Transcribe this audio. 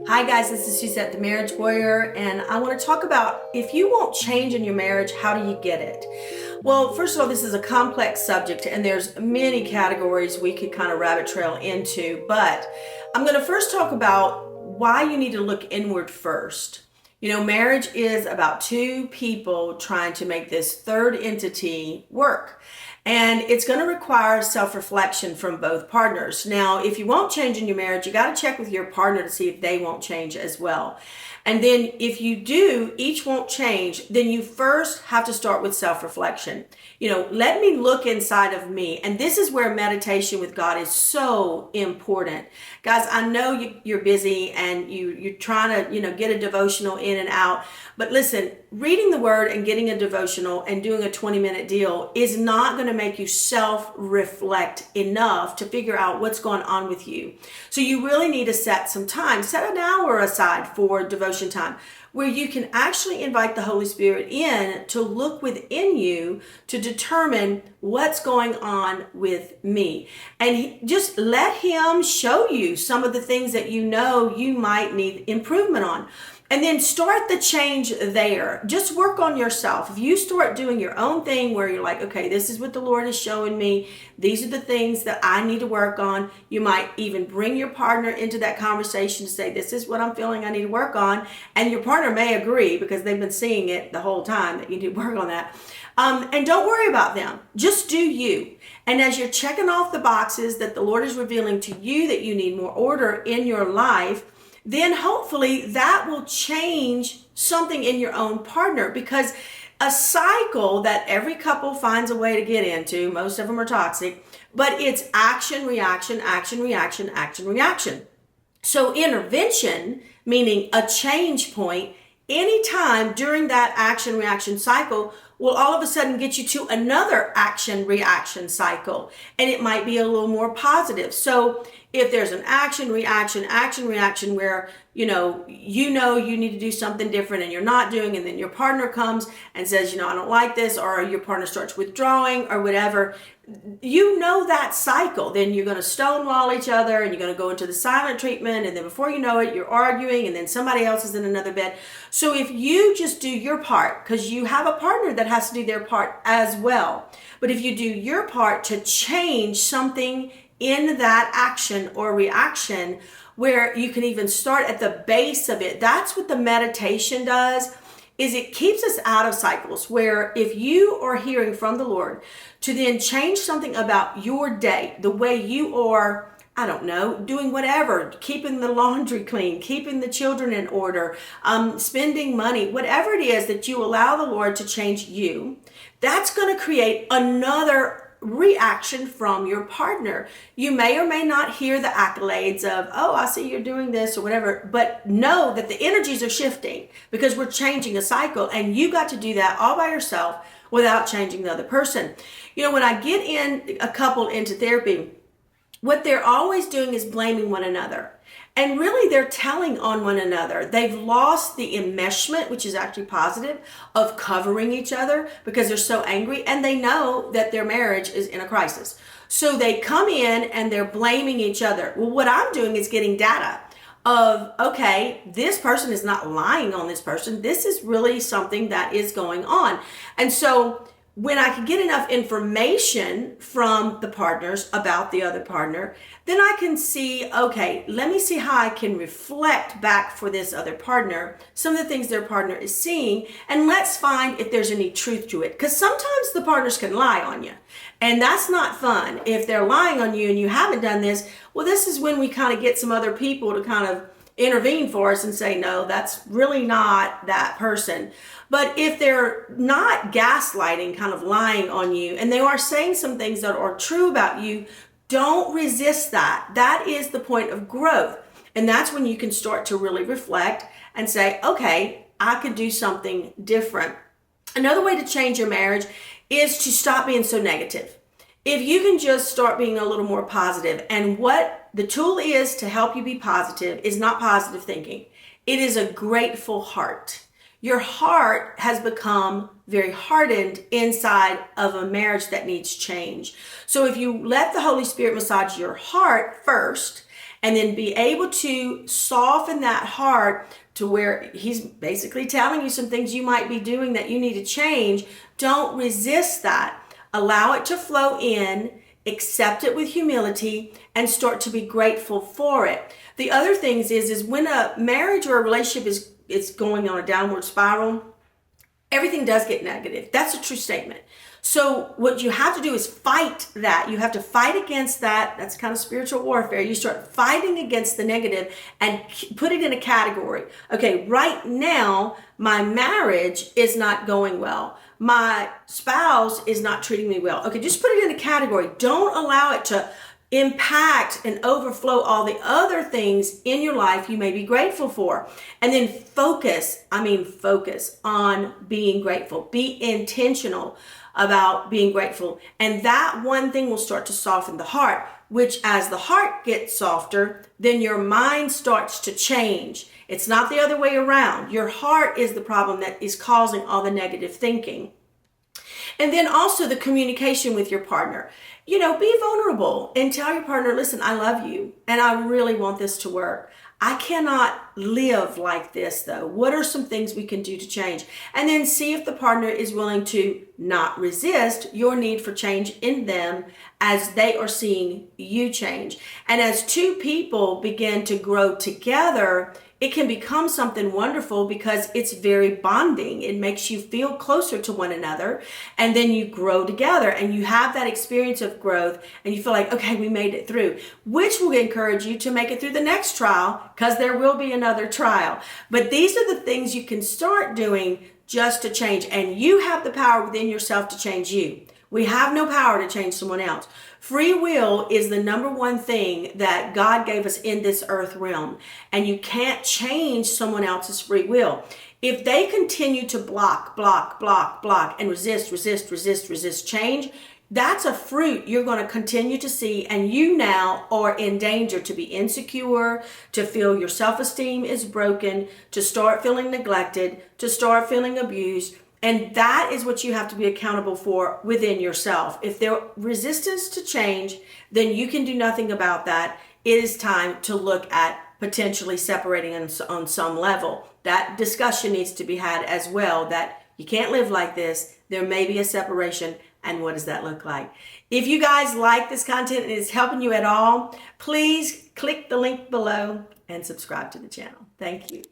Hi guys, this is Suzette the Marriage Warrior, and I want to talk about if you won't change in your marriage, how do you get it? Well, first of all, this is a complex subject and there's many categories we could kind of rabbit trail into, but I'm going to first talk about why you need to look inward first. Marriage is about two people trying to make this third entity work. And it's going to require self-reflection from both partners. Now, if you won't change in your marriage, you got to check with your partner to see if they won't change as well. And then if you do, each won't change, then you first have to start with self-reflection. Let me look inside of me. And this is where meditation with God is so important. Guys, I know you're busy and you're trying to, get a devotional in and out. But listen, reading the word and getting a devotional and doing a 20-minute deal is not going to make you self-reflect enough to figure out what's going on with you. So you really need to set some time. Set an hour aside for devotion time where you can actually invite the Holy Spirit in to look within you to determine what's going on with me. And just let Him show you some of the things that you know you might need improvement on. And then start the change there. Just work on yourself. If you start doing your own thing where you're like, okay, this is what the Lord is showing me. These are the things that I need to work on. You might even bring your partner into that conversation to say, this is what I'm feeling I need to work on. And your partner may agree because they've been seeing it the whole time that you need to work on that. And don't worry about them. Just do you. And as you're checking off the boxes that the Lord is revealing to you that you need more order in your life, then hopefully that will change something in your own partner, because a cycle that every couple finds a way to get into, most of them are toxic, but it's action, reaction, action, reaction, action, reaction. So intervention, meaning a change point, anytime during that action, reaction cycle will all of a sudden get you to another action, reaction cycle. And it might be a little more positive. So if there's an action, reaction where, you know you need to do something different and you're not doing, and then your partner comes and says, I don't like this, or your partner starts withdrawing or whatever, that cycle. Then you're going to stonewall each other and you're going to go into the silent treatment. And then before you know it, you're arguing and then somebody else is in another bed. So if you just do your part, because you have a partner that has to do their part as well. But if you do your part to change something in that action or reaction, where you can even start at the base of it, that's what the meditation does. Is it keeps us out of cycles where if you are hearing from the Lord to then change something about your day, the way you are, doing whatever, keeping the laundry clean, keeping the children in order, spending money, whatever it is that you allow the Lord to change you, that's going to create another reaction from your partner. You may or may not hear the accolades of, oh, I see you're doing this or whatever, but know that the energies are shifting because we're changing a cycle, and you got to do that all by yourself without changing the other person. When I get in a couple into therapy, what they're always doing is blaming one another. And really, they're telling on one another. They've lost the enmeshment, which is actually positive, of covering each other because they're so angry, and they know that their marriage is in a crisis. So they come in and they're blaming each other. Well, what I'm doing is getting data of, okay, this person is not lying on this person. This is really something that is going on. And so when I can get enough information from the partners about the other partner, then I can see, okay, let me see how I can reflect back for this other partner some of the things their partner is seeing, and let's find if there's any truth to it. Because sometimes the partners can lie on you, and that's not fun. If they're lying on you and you haven't done this, well, this is when we kind of get some other people to kind of intervene for us and say, no, that's really not that person. But if they're not gaslighting, kind of lying on you, and they are saying some things that are true about you, don't resist that. That is the point of growth. And that's when you can start to really reflect and say, okay, I could do something different. Another way to change your marriage is to stop being so negative. If you can just start being a little more positive, and what the tool is to help you be positive is not positive thinking. It is a grateful heart. Your heart has become very hardened inside of a marriage that needs change. So if you let the Holy Spirit massage your heart first, and then be able to soften that heart to where he's basically telling you some things you might be doing that you need to change. Don't resist that. Allow it to flow in, accept it with humility, and start to be grateful for it. The other things is when a marriage or a relationship is going on a downward spiral, everything does get negative. That's a true statement. So what you have to do is fight that. You have to fight against that. That's kind of spiritual warfare. You start fighting against the negative and put it in a category. Okay, right now, my marriage is not going well. My spouse is not treating me well. Okay, just put it in a category. Don't allow it to impact and overflow all the other things in your life you may be grateful for. And then focus on being grateful. Be intentional about being grateful. And that one thing will start to soften the heart, which as the heart gets softer, then your mind starts to change. It's not the other way around. Your heart is the problem that is causing all the negative thinking. And then also the communication with your partner. Be vulnerable and tell your partner, listen, I love you and I really want this to work. I cannot live like this though. What are some things we can do to change? And then see if the partner is willing to not resist your need for change in them as they are seeing you change. And as two people begin to grow together, it can become something wonderful because it's very bonding. It makes you feel closer to one another, and then you grow together and you have that experience of growth and you feel like, okay, we made it through, which will encourage you to make it through the next trial because there will be another trial. But these are the things you can start doing just to change, and you have the power within yourself to change you. We have no power to change someone else. Free will is the number one thing that God gave us in this earth realm. And you can't change someone else's free will. If they continue to block, and resist change, that's a fruit you're going to continue to see. And you now are in danger to be insecure, to feel your self-esteem is broken, to start feeling neglected, to start feeling abused. And that is what you have to be accountable for within yourself. If there's resistance to change, then you can do nothing about that. It is time to look at potentially separating on some level. That discussion needs to be had as well, that you can't live like this. There may be a separation. And what does that look like? If you guys like this content and it's helping you at all, please click the link below and subscribe to the channel. Thank you.